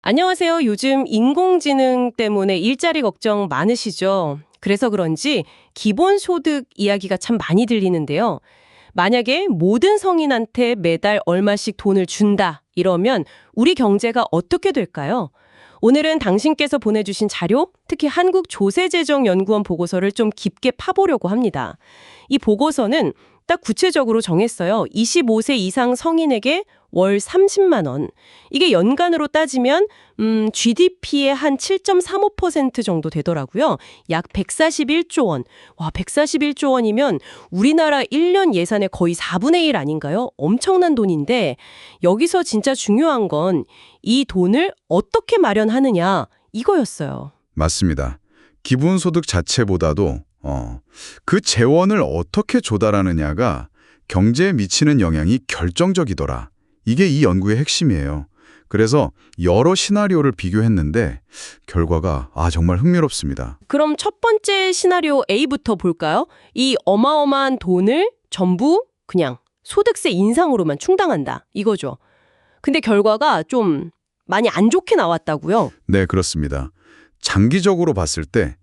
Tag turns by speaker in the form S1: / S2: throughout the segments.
S1: 안녕하세요. 요즘 인공지능 때문에 일자리 걱정 많으시죠? 그래서 그런지 기본소득 이야기가 참 많이 들리는데요. 만약에 모든 성인한테 매달 얼마씩 돈을 준다, 이러면 우리 경제가 어떻게 될까요? 오늘은 당신께서 보내주신 자료, 특히 한국조세재정연구원 보고서를 좀 깊게 파보려고 합니다. 이 보고서는 딱 구체적으로 정했어요. 25세 이상 성인에게 월 30만 원. 이게 연간으로 따지면 GDP의 한 7.35% 정도 되더라고요. 약 141조 원. 와, 141조 원이면 우리나라 1년 예산의 거의 4분의 1 아닌가요? 엄청난 돈인데 여기서 진짜 중요한 건 이 돈을 어떻게 마련하느냐 이거였어요.
S2: 맞습니다. 기본소득 자체보다도 그 재원을 어떻게 조달하느냐가 경제에 미치는 영향이 결정적이더라. 이게 이 연구의 핵심이에요. 그래서 여러 시나리오를 비교했는데 결과가 정말 흥미롭습니다.
S1: 그럼 첫 번째 시나리오 A부터 볼까요? 이 어마어마한 돈을 전부 그냥 소득세 인상으로만 충당한다. 이거죠. 근데 결과가 좀 많이 안 좋게 나왔다고요?
S2: 네, 그렇습니다. 장기적으로 봤을 때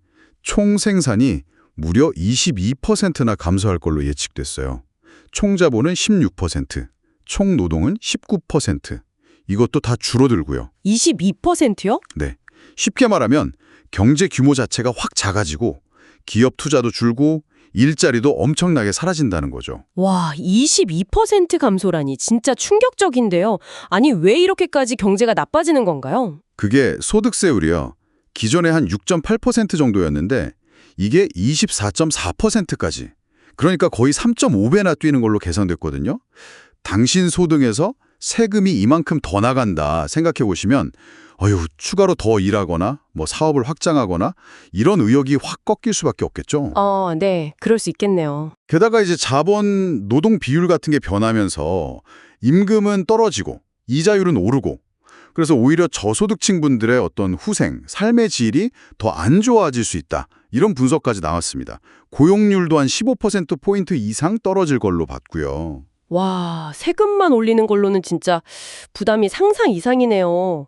S2: 총 생산이 무려 22%나 감소할 걸로 예측됐어요. 총 자본은 16%, 총 노동은 19%. 이것도 다 줄어들고요.
S1: 22%요?
S2: 네. 쉽게 말하면 경제 규모 자체가 확 작아지고 기업 투자도 줄고 일자리도 엄청나게 사라진다는 거죠.
S1: 와, 22% 감소라니 진짜 충격적인데요. 아니, 왜 이렇게까지 경제가 나빠지는 건가요?
S2: 그게 소득세율이요. 기존에 한 6.8% 정도였는데 이게 24.4%까지. 그러니까 거의 3.5배나 뛰는 걸로 계산됐거든요. 당신 소득에서 세금이 이만큼 더 나간다 생각해 보시면 추가로 더 일하거나 사업을 확장하거나 이런 의욕이 확 꺾일 수밖에 없겠죠.
S1: 네. 그럴 수 있겠네요.
S2: 게다가 이제 자본 노동 비율 같은 게 변하면서 임금은 떨어지고 이자율은 오르고 그래서 오히려 저소득층 분들의 어떤 후생, 삶의 질이 더 안 좋아질 수 있다. 이런 분석까지 나왔습니다. 고용률도 한 15%포인트 이상 떨어질 걸로 봤고요.
S1: 와, 세금만 올리는 걸로는 진짜 부담이 상상 이상이네요.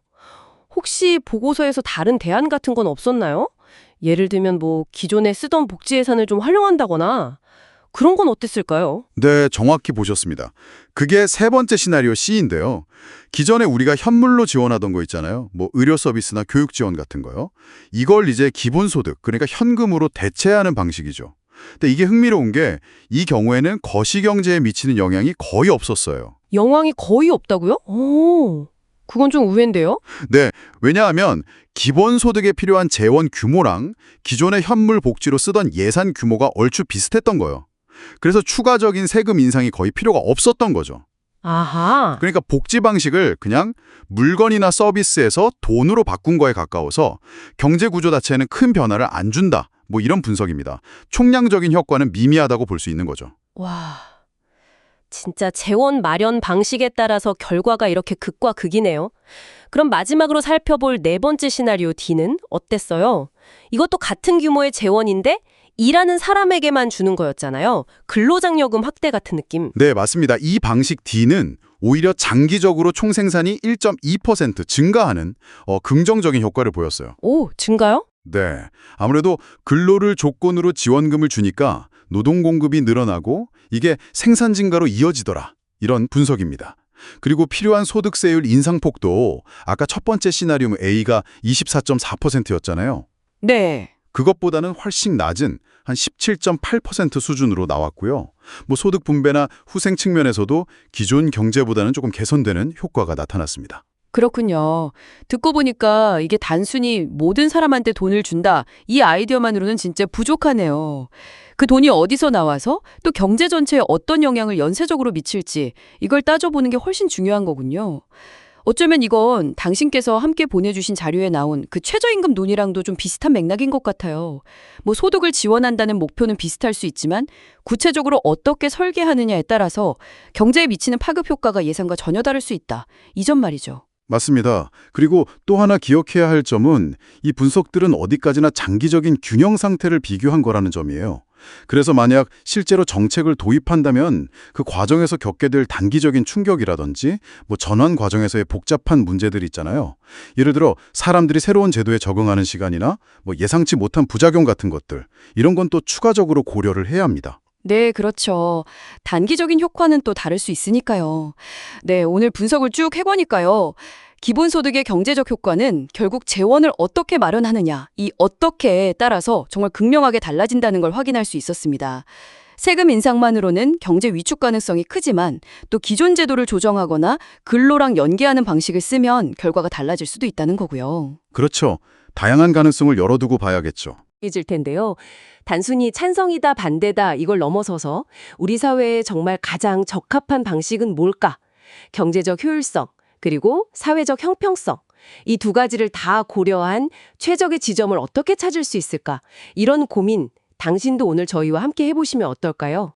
S1: 혹시 보고서에서 다른 대안 같은 건 없었나요? 예를 들면 기존에 쓰던 복지 예산을 좀 활용한다거나 그런 건 어땠을까요?
S2: 네, 정확히 보셨습니다. 그게 세 번째 시나리오 C인데요. 기존에 우리가 현물로 지원하던 거 있잖아요. 의료 서비스나 교육 지원 같은 거요. 이걸 이제 기본소득, 그러니까 현금으로 대체하는 방식이죠. 근데 이게 흥미로운 게 이 경우에는 거시경제에 미치는 영향이 거의 없었어요.
S1: 영향이 거의 없다고요? 오, 그건 좀 의외인데요?
S2: 네, 왜냐하면 기본소득에 필요한 재원 규모랑 기존의 현물 복지로 쓰던 예산 규모가 얼추 비슷했던 거예요. 그래서 추가적인 세금 인상이 거의 필요가 없었던 거죠.
S1: 아하.
S2: 그러니까 복지 방식을 그냥 물건이나 서비스에서 돈으로 바꾼 거에 가까워서 경제 구조 자체는 큰 변화를 안 준다. 이런 분석입니다. 총량적인 효과는 미미하다고 볼 수 있는 거죠.
S1: 와, 진짜 재원 마련 방식에 따라서 결과가 이렇게 극과 극이네요. 그럼 마지막으로 살펴볼 네 번째 시나리오 D는 어땠어요? 이것도 같은 규모의 재원인데 일하는 사람에게만 주는 거였잖아요. 근로장려금 확대 같은 느낌.
S2: 네, 맞습니다. 이 방식 D는 오히려 장기적으로 총생산이 1.2% 증가하는 긍정적인 효과를 보였어요.
S1: 오, 증가요?
S2: 네, 아무래도 근로를 조건으로 지원금을 주니까 노동 공급이 늘어나고 이게 생산 증가로 이어지더라. 이런 분석입니다. 그리고 필요한 소득세율 인상폭도 아까 첫 번째 시나리오 A가 24.4%였잖아요.
S1: 네.
S2: 그것보다는 훨씬 낮은 한 17.8% 수준으로 나왔고요. 소득 분배나 후생 측면에서도 기존 경제보다는 조금 개선되는 효과가 나타났습니다.
S3: 그렇군요. 듣고 보니까 이게 단순히 모든 사람한테 돈을 준다, 이 아이디어만으로는 진짜 부족하네요. 그 돈이 어디서 나와서 또 경제 전체에 어떤 영향을 연쇄적으로 미칠지 이걸 따져보는 게 훨씬 중요한 거군요. 어쩌면 이건 당신께서 함께 보내주신 자료에 나온 그 최저임금 논의랑도 좀 비슷한 맥락인 것 같아요. 소득을 지원한다는 목표는 비슷할 수 있지만 구체적으로 어떻게 설계하느냐에 따라서 경제에 미치는 파급 효과가 예상과 전혀 다를 수 있다. 이 점 말이죠.
S2: 맞습니다. 그리고 또 하나 기억해야 할 점은 이 분석들은 어디까지나 장기적인 균형 상태를 비교한 거라는 점이에요. 그래서 만약 실제로 정책을 도입한다면 그 과정에서 겪게 될 단기적인 충격이라든지 전환 과정에서의 복잡한 문제들 있잖아요. 예를 들어 사람들이 새로운 제도에 적응하는 시간이나 예상치 못한 부작용 같은 것들, 이런 건 또 추가적으로 고려를 해야 합니다.
S3: 네, 그렇죠. 단기적인 효과는 또 다를 수 있으니까요. 네, 오늘 분석을 쭉 해보니까요. 기본소득의 경제적 효과는 결국 재원을 어떻게 마련하느냐, 이 어떻게에 따라서 정말 극명하게 달라진다는 걸 확인할 수 있었습니다. 세금 인상만으로는 경제 위축 가능성이 크지만 또 기존 제도를 조정하거나 근로랑 연계하는 방식을 쓰면 결과가 달라질 수도 있다는 거고요.
S2: 그렇죠. 다양한 가능성을 열어두고 봐야겠죠.
S1: 질 텐데요. 단순히 찬성이다 반대다 이걸 넘어서서 우리 사회에 정말 가장 적합한 방식은 뭘까? 경제적 효율성, 그리고 사회적 형평성, 이 두 가지를 다 고려한 최적의 지점을 어떻게 찾을 수 있을까? 이런 고민, 당신도 오늘 저희와 함께 해보시면 어떨까요?